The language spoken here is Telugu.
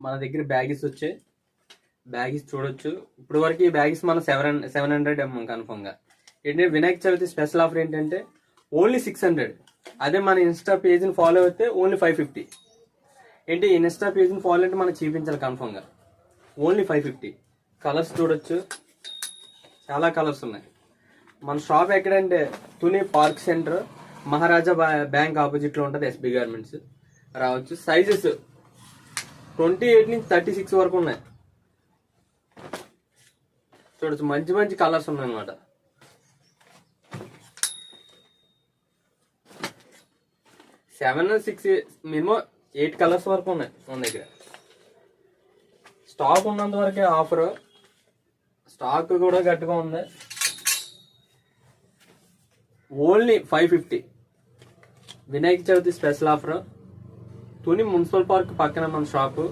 మన దగ్గర బ్యాగీస్ వచ్చాయి. బ్యాగీస్ చూడొచ్చు. ఇప్పుడు వరకు ఈ బ్యాగీస్ మనం 700 కన్ఫర్మ్ గా. ఏంటంటే వినాయక చవితి స్పెషల్ ఆఫర్ ఏంటంటే ఓన్లీ 600. అదే మన ఇన్స్టా పేజ్ని ఫాలో అయితే ఓన్లీ 550. ఏంటి ఇన్స్టా పేజ్ని ఫాలో అంటే మనం చూపించాలి కన్ఫర్మ్ గా. ఓన్లీ 550. కలర్స్ చూడొచ్చు, చాలా కలర్స్ ఉన్నాయి. మన షాప్ ఎక్కడంటే తుని పార్క్ సెంటర్, మహారాజా బ్యాంక్ ఆపోజిట్ లో ఉంటుంది. ఎస్బీ గార్మెంట్స్ రావచ్చు. సైజెస్ 28 నుంచి 36 వరకు ఉన్నాయి. చూడొచ్చు, మంచి మంచి కలర్స్ ఉన్నాయి అనమాట. సెవెన్ 6 మినిమం 8 కలర్స్ వరకు ఉన్నాయి మన దగ్గర. స్టాక్ ఉన్నంత వరకే ఆఫర్. స్టాక్ కూడా గట్టిగా ఉంది. Only 550. Vinayaka Chavithi special offer. Tuni municipal park పక్కన మన షాపు.